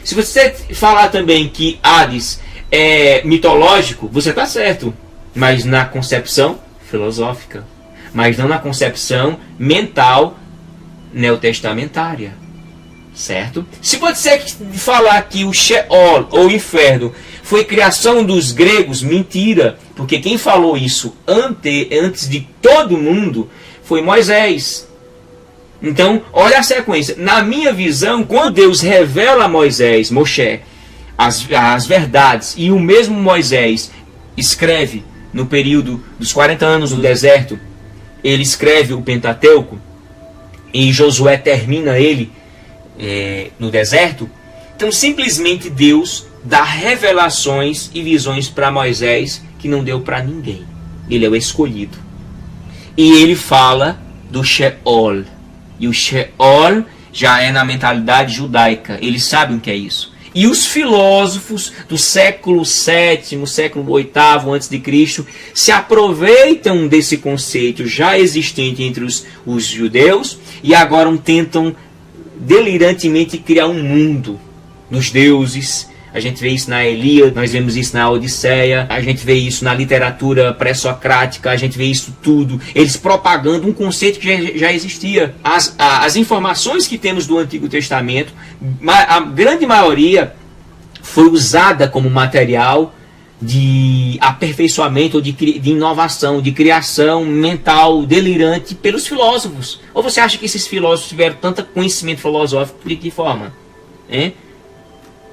Se você falar também que Hades é mitológico, você está certo, mas na concepção filosófica, mas não na concepção mental neotestamentária, certo? Se você falar que o Sheol, ou inferno, foi criação dos gregos, mentira, porque quem falou isso antes de todo mundo foi Moisés. Então, olha a sequência. Na minha visão, quando Deus revela a Moisés, Moshe, as verdades, e o mesmo Moisés escreve no período dos 40 anos no deserto, ele escreve o Pentateuco, e Josué termina ele no deserto. Então, simplesmente Deus dá revelações e visões para Moisés que não deu para ninguém. Ele é o escolhido. E ele fala do Sheol. E o Sheol já é na mentalidade judaica. Eles sabem o que é isso. E os filósofos do século VII, século VIII a.C. se aproveitam desse conceito já existente entre os judeus e agora tentam delirantemente criar um mundo dos deuses. A gente vê isso na Ilíada, nós vemos isso na Odisseia, a gente vê isso na literatura pré-socrática, a gente vê isso tudo. Eles propagando um conceito que já existia. As informações que temos do Antigo Testamento, a grande maioria foi usada como material de aperfeiçoamento, ou de inovação, de criação mental delirante pelos filósofos. Ou você acha que esses filósofos tiveram tanto conhecimento filosófico? De que forma?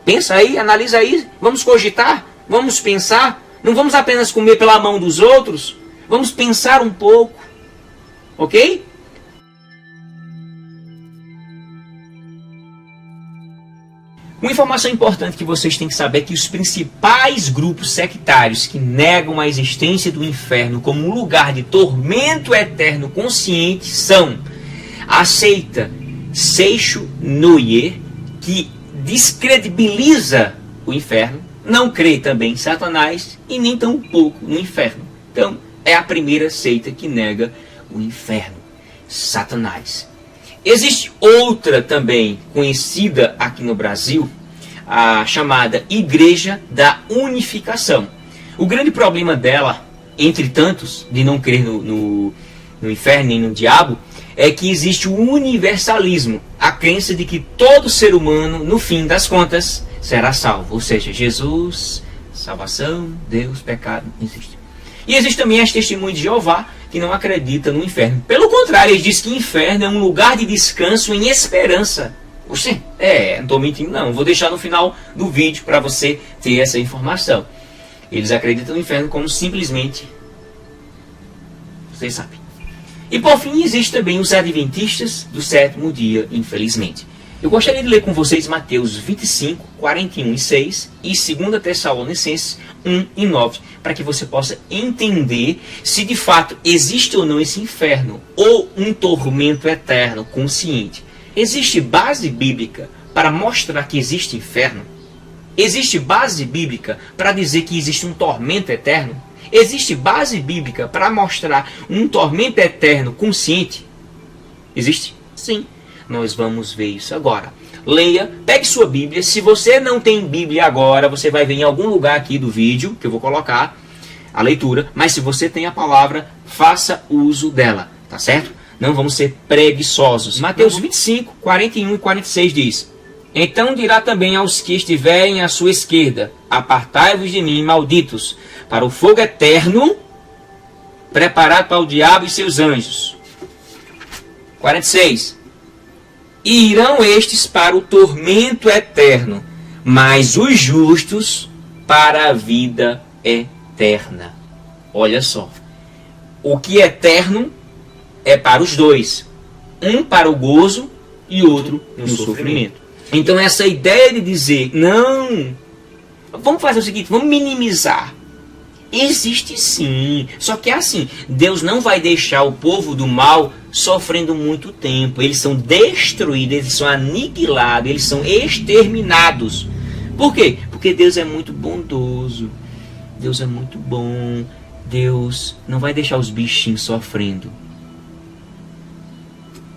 Pensa aí, analisa aí, vamos cogitar, vamos pensar, não vamos apenas comer pela mão dos outros, vamos pensar um pouco, ok? Uma informação importante que vocês têm que saber é que os principais grupos sectários que negam a existência do inferno como um lugar de tormento eterno consciente são a seita Seixo Noye, que descredibiliza o inferno, não crê também em Satanás e nem tão pouco no inferno. Então, é a primeira seita que nega o inferno, Satanás. Existe outra também conhecida aqui no Brasil, a chamada Igreja da Unificação. O grande problema dela, entre tantos, de não crer no inferno nem no diabo, é que existe o universalismo, a crença de que todo ser humano, no fim das contas, será salvo. Ou seja, Jesus, salvação, Deus, pecado, não existe. E existe também as testemunhas de Jeová, que não acreditam no inferno. Pelo contrário, eles dizem que inferno é um lugar de descanso em esperança. Oxê, não estou mentindo não, vou deixar no final do vídeo para você ter essa informação. Eles acreditam no inferno como simplesmente, vocês sabem. E por fim, existe também os adventistas do sétimo dia, infelizmente. Eu gostaria de ler com vocês Mateus 25, 41 e 6 e 2 Tessalonicenses 1 e 9, para que você possa entender se de fato existe ou não esse inferno, ou um tormento eterno consciente. Existe base bíblica para mostrar que existe inferno? Existe base bíblica para dizer que existe um tormento eterno? Existe base bíblica para mostrar um tormento eterno consciente? Existe? Sim. Nós vamos ver isso agora. Leia, pegue sua Bíblia. Se você não tem Bíblia agora, você vai ver em algum lugar aqui do vídeo, que eu vou colocar a leitura. Mas se você tem a palavra, faça uso dela, tá certo? Não vamos ser preguiçosos. Mateus 25, 41 e 46 diz: Então dirá também aos que estiverem à sua esquerda: Apartai-vos de mim, malditos, para o fogo eterno, preparado para o diabo e seus anjos. 46. E irão estes para o tormento eterno, mas os justos para a vida eterna. Olha só. O que é eterno é para os dois. Um para o gozo e outro no sofrimento. Então essa ideia de dizer, não, vamos fazer o seguinte, vamos minimizar. Existe sim, só que é assim, Deus não vai deixar o povo do mal sofrendo muito tempo. Eles são destruídos, eles são aniquilados, eles são exterminados. Por quê? Porque Deus é muito bondoso, Deus é muito bom, Deus não vai deixar os bichinhos sofrendo.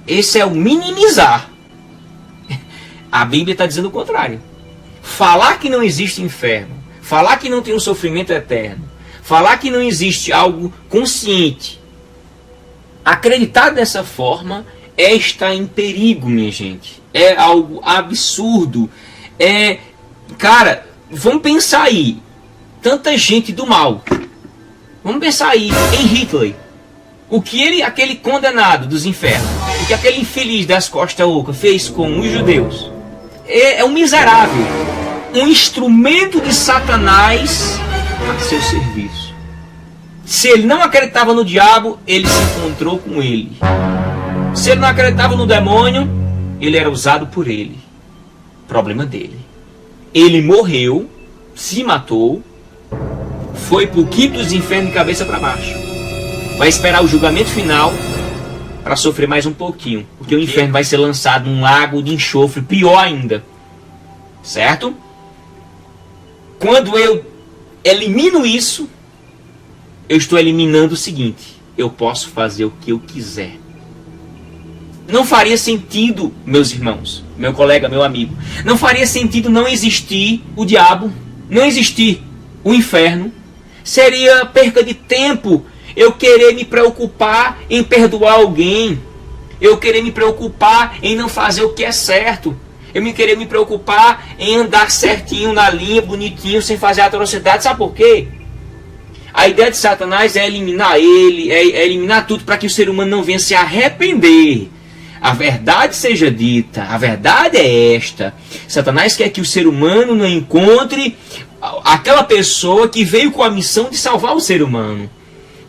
Esse é o minimizar. A Bíblia está dizendo o contrário. Falar que não existe inferno, falar que não tem um sofrimento eterno, falar que não existe algo consciente, acreditar dessa forma é estar em perigo, minha gente. É algo absurdo. Cara, vamos pensar aí. Tanta gente do mal. Vamos pensar aí em Hitler. O que aquele condenado dos infernos, o que aquele infeliz das costas ocas fez com os judeus. É um miserável. Um instrumento de Satanás a seu serviço. Se ele não acreditava no diabo, ele se encontrou com ele. Se ele não acreditava no demônio, ele era usado por ele. Problema dele. Ele morreu, se matou, foi pro quinto dos infernos de cabeça para baixo. Vai esperar o julgamento final para sofrer mais um pouquinho, porque o inferno vai ser lançado num lago de enxofre, pior ainda. Certo? Quando eu elimino isso, eu estou eliminando o seguinte: eu posso fazer o que eu quiser. Não faria sentido, meus irmãos, meu colega, meu amigo, não faria sentido não existir o diabo, não existir o inferno. Seria perca de tempo eu querer me preocupar em perdoar alguém, eu querer me preocupar em não fazer o que é certo, eu querer me preocupar em andar certinho na linha, bonitinho, sem fazer atrocidade. Sabe por quê? A ideia de Satanás é eliminar ele, é eliminar tudo para que o ser humano não venha se arrepender. A verdade seja dita, a verdade é esta: Satanás quer que o ser humano não encontre aquela pessoa que veio com a missão de salvar o ser humano.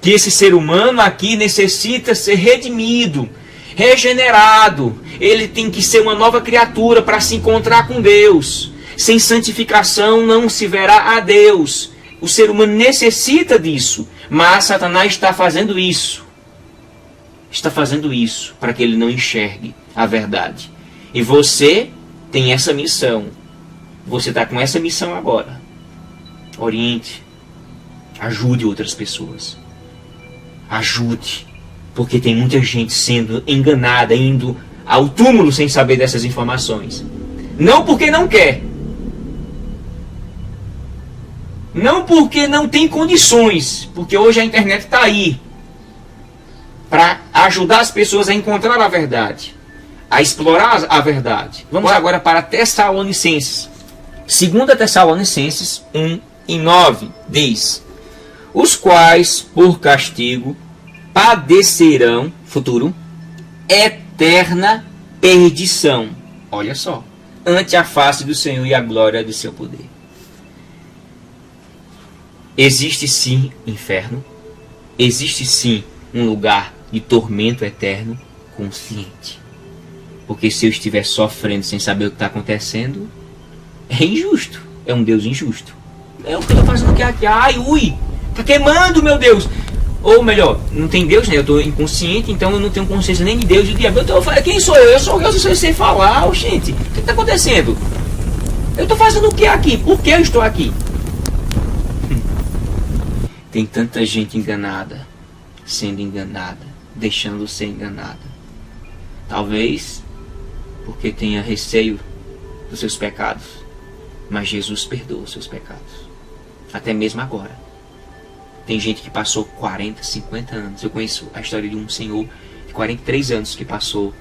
Que esse ser humano aqui necessita ser redimido, regenerado. Ele tem que ser uma nova criatura para se encontrar com Deus. Sem santificação não se verá a Deus. O ser humano necessita disso, mas Satanás está fazendo isso. Está fazendo isso para que ele não enxergue a verdade. E você tem essa missão. Você está com essa missão agora. Oriente. Ajude outras pessoas. Ajude. Porque tem muita gente sendo enganada, indo ao túmulo sem saber dessas informações. Não porque não quer. Não porque não tem condições. Porque hoje a internet está aí para ajudar as pessoas a encontrar a verdade, a explorar a verdade. Vamos agora para Tessalonicenses. 2 Tessalonicenses 1 e 9 diz: os quais por castigo padecerão, futuro, eterna perdição. Olha só. Ante a face do Senhor e a glória do seu poder. Existe sim inferno. Existe sim um lugar de tormento eterno consciente. Porque se eu estiver sofrendo sem saber o que está acontecendo, é injusto. É um Deus injusto. É o que eu estou fazendo aqui. Ai, ui, está queimando, meu Deus. Ou melhor, não tem Deus, né? Eu estou inconsciente, então eu não tenho consciência nem de Deus e de diabo. Quem sou eu? Eu sou Deus, eu sei falar. Oh, gente, o que está acontecendo? Eu estou fazendo o que aqui? Por que eu estou aqui? Tem tanta gente enganada, sendo enganada, deixando ser enganada. Talvez porque tenha receio dos seus pecados, mas Jesus perdoa os seus pecados, até mesmo agora. Tem gente que passou 40, 50 anos. Eu conheço a história de um senhor de 43 anos que passou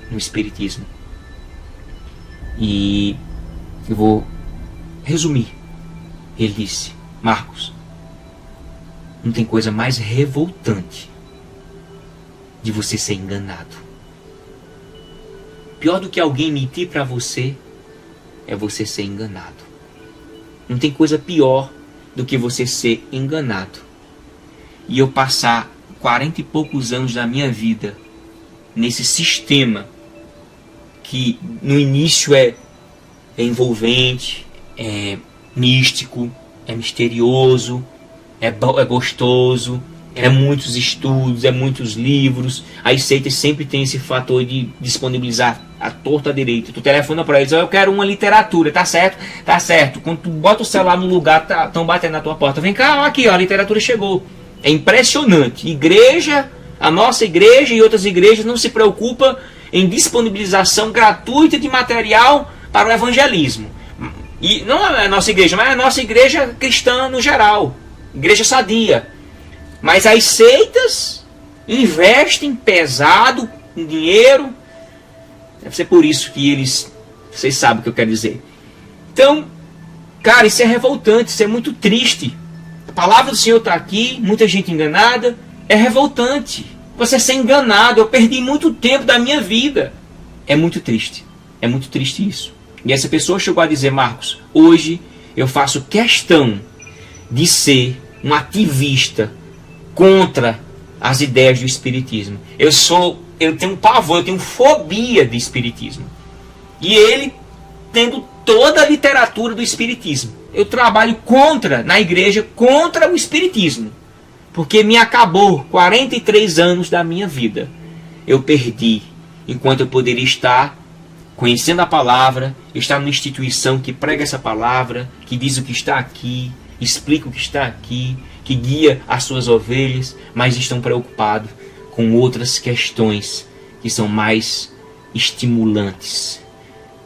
no espiritismo. E eu vou resumir. Ele disse: Marcos, não tem coisa mais revoltante de você ser enganado. Pior do que alguém mentir para você é você ser enganado. Não tem coisa pior do que você ser enganado. E eu passar 40 e poucos anos da minha vida nesse sistema que no início é envolvente, é místico, é misterioso, é gostoso, é muitos estudos, é muitos livros. As seitas sempre tem esse fator de disponibilizar a torta à direita. Tu telefona para eles: eu quero uma literatura, tá certo? Tá certo. Quando tu bota o celular no lugar, estão batendo na tua porta. Vem cá, aqui, ó, a literatura chegou. É impressionante. Igreja, a nossa igreja e outras igrejas não se preocupam em disponibilização gratuita de material para o evangelismo. E não é a nossa igreja, mas é a nossa igreja cristã no geral. Igreja sadia. Mas as seitas investem pesado em dinheiro. Deve ser por isso que eles... Vocês sabem o que eu quero dizer. Então, cara, isso é revoltante, isso é muito triste. A palavra do Senhor está aqui, muita gente enganada. É revoltante. Você ser enganado. Eu perdi muito tempo da minha vida. É muito triste. É muito triste isso. E essa pessoa chegou a dizer: Marcos, hoje eu faço questão de ser um ativista contra as ideias do espiritismo. Eu tenho pavor, eu tenho fobia de espiritismo. E ele tendo toda a literatura do espiritismo. Eu trabalho na igreja, contra o espiritismo. Porque me acabou 43 anos da minha vida. Eu perdi, enquanto eu poderia estar conhecendo a palavra, estar numa instituição que prega essa palavra, que diz o que está aqui, explica o que está aqui, que guia as suas ovelhas, mas estão preocupados com outras questões que são mais estimulantes,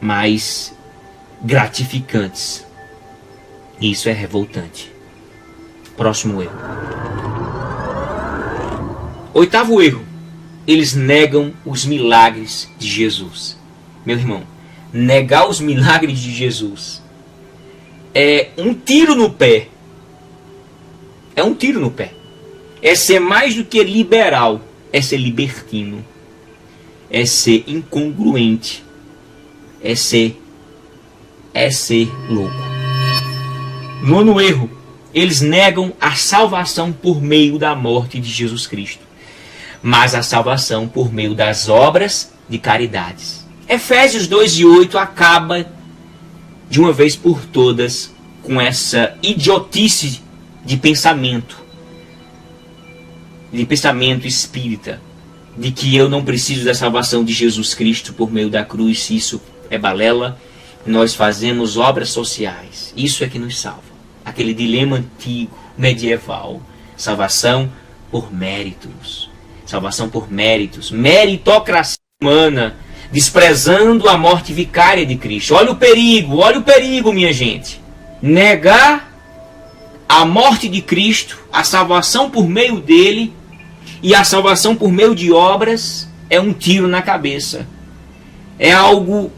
mais gratificantes. E isso é revoltante. Próximo erro. Oitavo erro. Eles negam os milagres de Jesus. Meu irmão, negar os milagres de Jesus é um tiro no pé. É um tiro no pé. É ser mais do que liberal. É ser libertino. É ser incongruente. É ser louco. Nono erro. Eles negam a salvação por meio da morte de Jesus Cristo, mas a salvação por meio das obras de caridades. Efésios 2:8 acaba de uma vez por todas com essa idiotice de pensamento espírita, de que eu não preciso da salvação de Jesus Cristo por meio da cruz. Isso é balela. Nós fazemos obras sociais, isso é que nos salva. Aquele dilema antigo, medieval: salvação por méritos, salvação por méritos, meritocracia humana, desprezando a morte vicária de Cristo. Olha o perigo, minha gente. Negar a morte de Cristo, a salvação por meio dele e a salvação por meio de obras é um tiro na cabeça. É algo...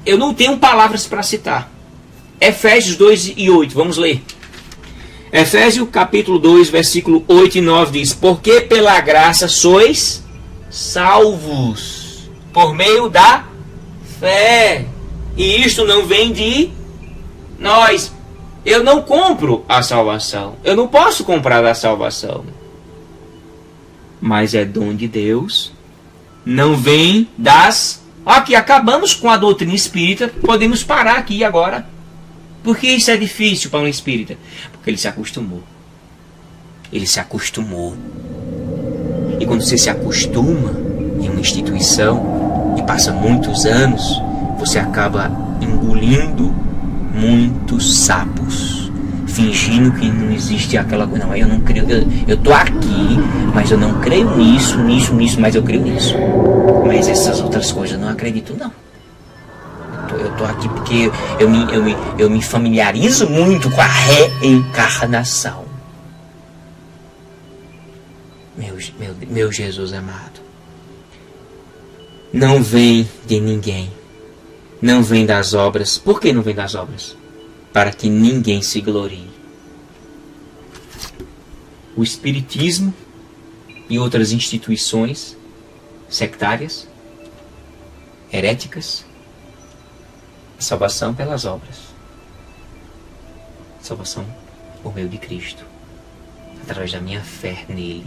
Eu não tenho palavras para citar. Efésios 2:8, vamos ler. Efésios capítulo 2, versículo 8 e 9 diz: porque pela graça sois salvos por meio da fé. E isto não vem de nós. Eu não compro a salvação. Eu não posso comprar a salvação. Mas é dom de Deus Não vem das... Aqui, acabamos com a doutrina espírita, podemos parar aqui agora. Por que isso é difícil para um espírita? Porque ele se acostumou. Ele se acostumou. E quando você se acostuma em uma instituição e passa muitos anos, você acaba engolindo muitos sapos, fingindo que não existe aquela coisa. Não, eu não creio, eu tô aqui, mas eu não creio nisso, mas eu creio nisso. Mas essas outras coisas eu não acredito, não. Eu tô aqui porque eu me familiarizo muito com a reencarnação. Meu Jesus amado. Não vem de ninguém. Não vem das obras. Por que não vem das obras? Para que ninguém se glorie. O Espiritismo e outras instituições sectárias, heréticas, salvação pelas obras. Salvação por meio de Cristo, através da minha fé nele.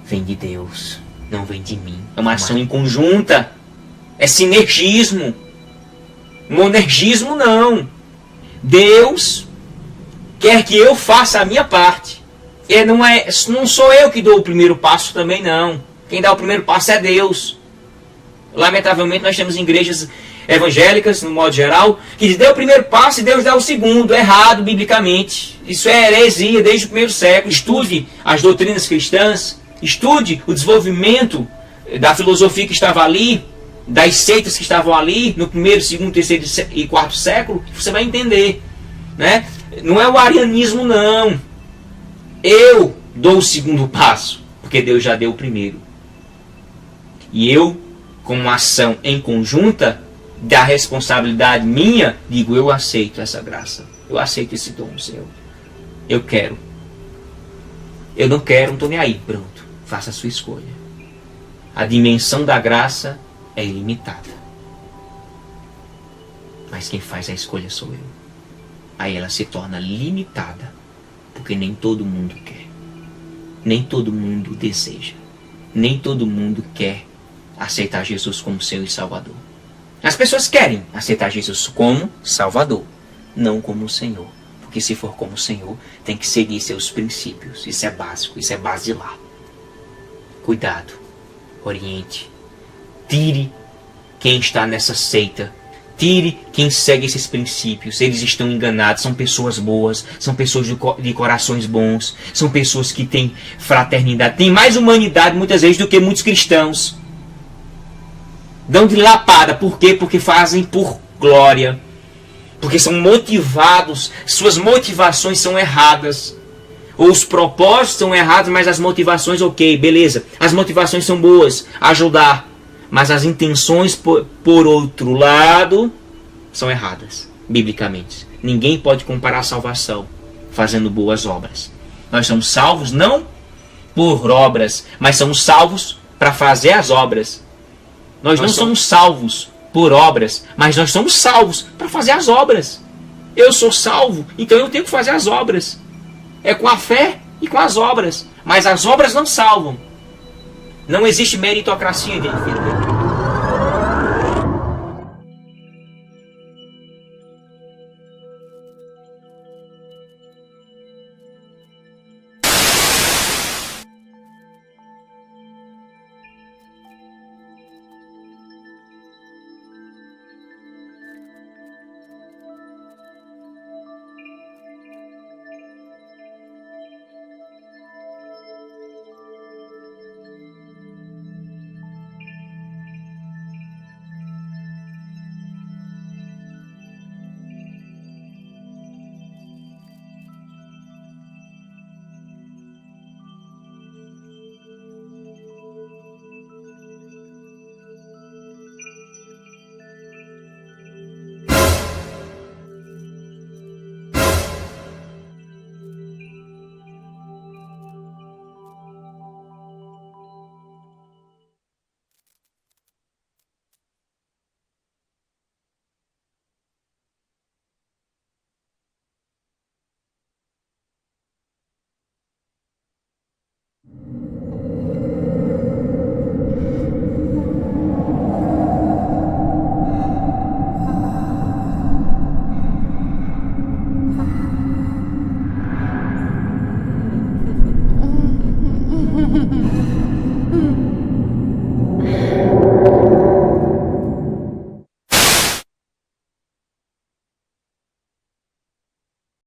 Vem de Deus, não vem de mim. É uma ação em conjunta. É sinergismo. Monergismo não. Deus quer que eu faça a minha parte. E não sou eu que dou o primeiro passo também, não. Quem dá o primeiro passo é Deus. Lamentavelmente nós temos igrejas evangélicas, no modo geral, que deu o primeiro passo e Deus dá o segundo. Errado, biblicamente. Isso é heresia desde o primeiro século. Estude as doutrinas cristãs. Estude o desenvolvimento da filosofia que estava ali, das seitas que estavam ali, no primeiro, segundo, terceiro e quarto século. Você vai entender, né? Não é o arianismo, não. Eu dou o segundo passo, porque Deus já deu o primeiro. E eu, como uma ação em conjunta, da responsabilidade minha, digo, eu aceito essa graça. Eu aceito esse dom, Senhor. Eu quero. Eu não quero, não estou nem aí. Pronto, faça a sua escolha. A dimensão da graça é ilimitada. Mas quem faz a escolha sou eu. Aí ela se torna limitada. Porque nem todo mundo quer. Nem todo mundo deseja. Nem todo mundo quer aceitar Jesus como seu e Salvador. As pessoas querem aceitar Jesus como Salvador, não como Senhor. Porque se for como Senhor, tem que seguir seus princípios. Isso é básico, isso é basilar. Cuidado, oriente. Tire quem está nessa seita. Tire quem segue esses princípios. Eles estão enganados. São pessoas boas. São pessoas de corações bons. São pessoas que têm fraternidade. Têm mais humanidade muitas vezes do que muitos cristãos. Dão de lapada. Por quê? Porque fazem por glória. Porque são motivados. Suas motivações são erradas. Ou os propósitos são errados, mas as motivações, ok, beleza. As motivações são boas. Ajudar. Mas as intenções, por outro lado, são erradas, biblicamente. Ninguém pode comparar a salvação fazendo boas obras. Nós somos salvos não por obras, mas somos salvos para fazer as obras. Nós não somos salvos por obras, mas nós somos salvos para fazer as obras. Eu sou salvo, então eu tenho que fazer as obras. É com a fé e com as obras. Mas as obras não salvam. Não existe meritocracia, filho.